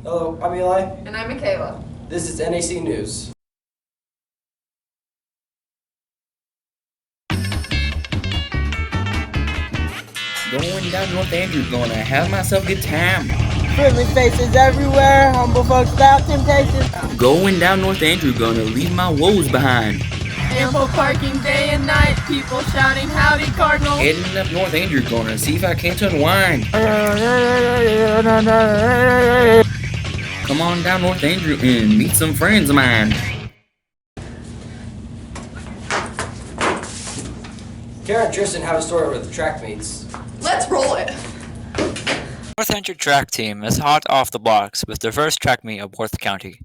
Hello, I'm Eli. And I'm Michaela. This is NAC News. Going down North Andrew, gonna have myself a good time. Friendly faces everywhere, humble folks without temptation. Going down North Andrew, gonna leave my woes behind. Ample parking day and night, people shouting howdy Cardinal. Heading up North Andrew, gonna see if I can't unwind. Come on down North Andrew and meet some friends of mine. Kara and Tristan have a story with the track meets. Let's roll it. North Andrew track team is hot off the blocks with their first track meet of Worth County.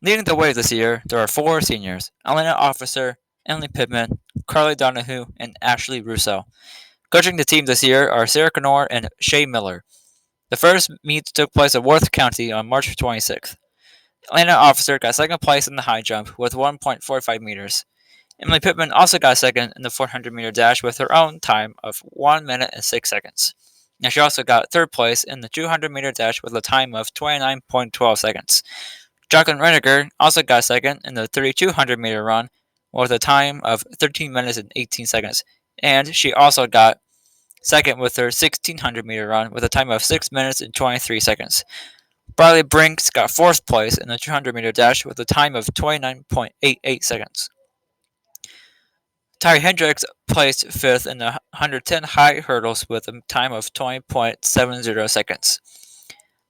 Leading the way this year, there are 4 seniors: Elena Officer, Emily Pittman, Carly Donahue, and Ashley Russo. Coaching the team this year are Sarah Connor and Shay Miller. The first meet took place at Worth County on March 26th. Elena Officer got second place in the high jump with 1.45 meters. Emily Pittman also got second in the 400-meter dash with her own time of 1 minute and 6 seconds. And she also got third place in the 200-meter dash with a time of 29.12 seconds. Jacqueline Reniger also got second in the 3,200-meter run with a time of 13 minutes and 18 seconds. And she also got second with her 1,600-meter run with a time of 6 minutes and 23 seconds. Bradley Brinks got fourth place in the 200-meter dash with a time of 29.88 seconds. Ty Hendricks placed fifth in the 110 high hurdles with a time of 20.70 seconds.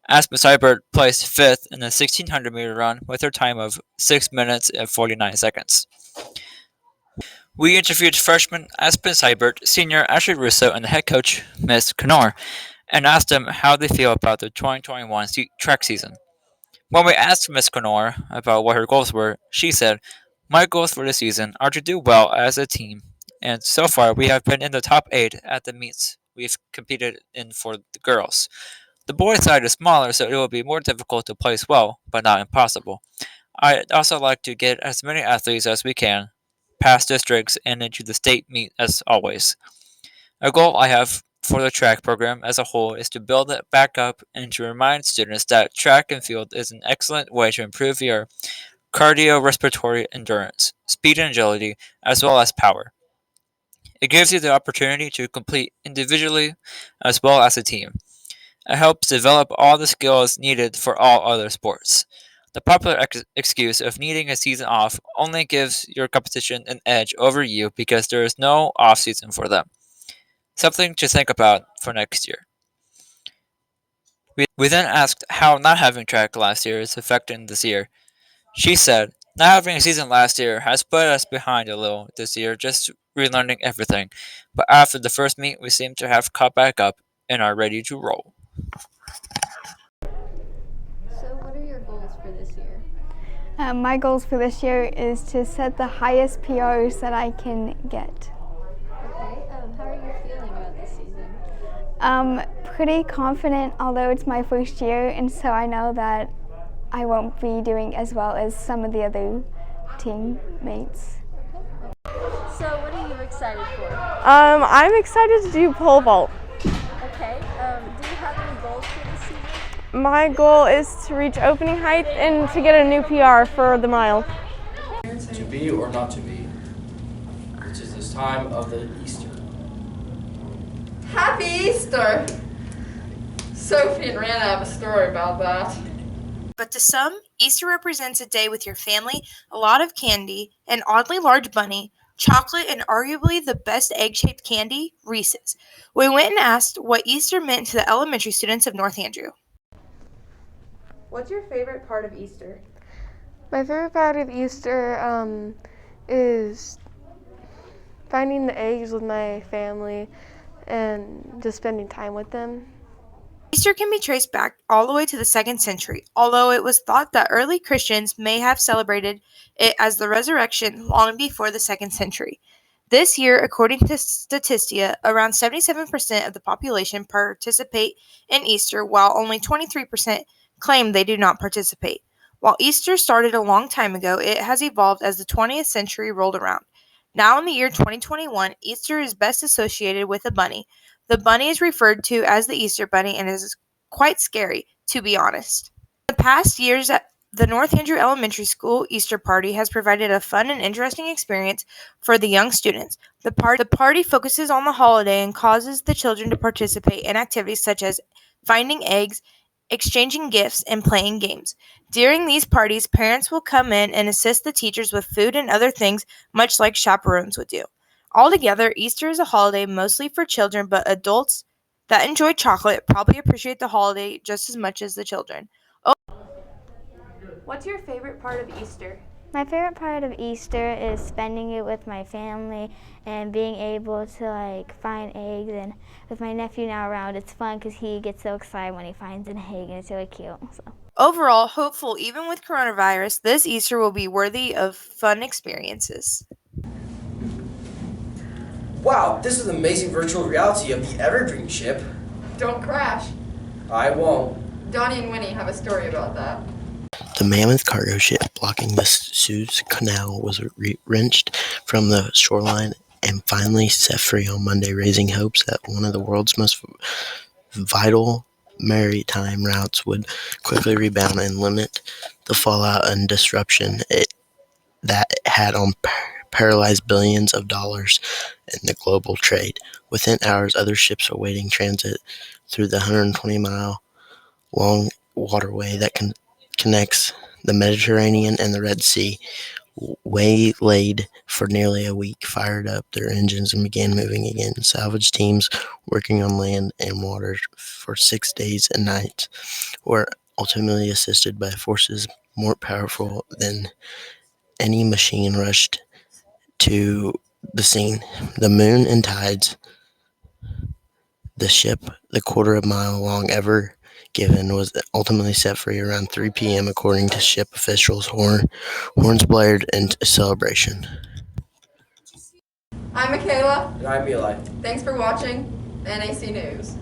Aspen Seibert placed fifth in the 1,600-meter run with her time of 6 minutes and 49 seconds. We interviewed freshman Aspen Seibert, senior Ashley Russo, and the head coach, Miss Knorr, and asked them how they feel about the 2021 track season. When we asked Miss Knorr about what her goals were, she said, "My goals for the season are to do well as a team, and so far we have been in the top 8 at the meets we've competed in for the girls. The boys' side is smaller, so it will be more difficult to place well, but not impossible. I'd also like to get as many athletes as we can, past districts and into the state meet as always. A goal I have for the track program as a whole is to build it back up and to remind students that track and field is an excellent way to improve your cardiorespiratory endurance, speed and agility, as well as power. It gives you the opportunity to compete individually as well as a team. It helps develop all the skills needed for all other sports. The popular excuse of needing a season off only gives your competition an edge over you because there is no off season for them. Something to think about for next year." We then asked how not having track last year is affecting this year. She said, "Not having a season last year has put us behind a little this year, just relearning everything. But after the first meet, we seem to have caught back up and are ready to roll." So, what are your goals for this year? My goals for this year is to set the highest PRs that I can get. Okay, how are you feeling about this season? Pretty confident, although it's my first year, and so I know that I won't be doing as well as some of the other teammates. So, what are you excited for? I'm excited to do pole vault. Okay, do you have any goals for this season? My goal is to reach opening height and to get a new PR for the mile. To be or not to be, which is this time of the Easter. Happy Easter! Sophie and Rana have a story about that. But to some, Easter represents a day with your family, a lot of candy, an oddly large bunny, chocolate, and arguably the best egg-shaped candy, Reese's. We went and asked what Easter meant to the elementary students of North Andrew. What's your favorite part of Easter? My favorite part of Easter is finding the eggs with my family and just spending time with them. Easter can be traced back all the way to the 2nd century, although it was thought that early Christians may have celebrated it as the resurrection long before the 2nd century. This year, according to Statistia, around 77% of the population participate in Easter, while only 23% claim they do not participate. While Easter started a long time ago, it has evolved as the 20th century rolled around. Now in the year 2021, Easter is best associated with a bunny. The bunny is referred to as the Easter Bunny and is quite scary, to be honest. In the past years, the North Andrew Elementary School Easter Party has provided a fun and interesting experience for the young students. The party focuses on the holiday and causes the children to participate in activities such as finding eggs, exchanging gifts, and playing games. During these parties, parents will come in and assist the teachers with food and other things, much like chaperones would do. Altogether, Easter is a holiday mostly for children, but adults that enjoy chocolate probably appreciate the holiday just as much as the children. What's your favorite part of Easter? My favorite part of Easter is spending it with my family and being able to find eggs, and with my nephew now around, it's fun because he gets so excited when he finds an egg and it's really cute. So. Overall, hopeful even with coronavirus, this Easter will be worthy of fun experiences. Wow, this is amazing virtual reality of the Evergreen ship. Don't crash. I won't. Donnie and Winnie have a story about that. The mammoth cargo ship blocking the Suez Canal was wrenched from the shoreline and finally set free on Monday, raising hopes that one of the world's most vital maritime routes would quickly rebound and limit the fallout and disruption that it had paralyzed billions of dollars in the global trade. Within hours, other ships awaiting transit through the 120-mile long waterway that connects the Mediterranean and the Red Sea, waylaid for nearly a week, fired up their engines and began moving again. Salvage teams working on land and water for 6 days and nights were ultimately assisted by forces more powerful than any machine rushed to the scene. The moon and tides, the ship, the quarter-mile long Ever Given, was ultimately set free around 3 p.m. according to ship officials. Horns blared in celebration. I'm Michaela. And I'm Eli. Thanks for watching NAC News.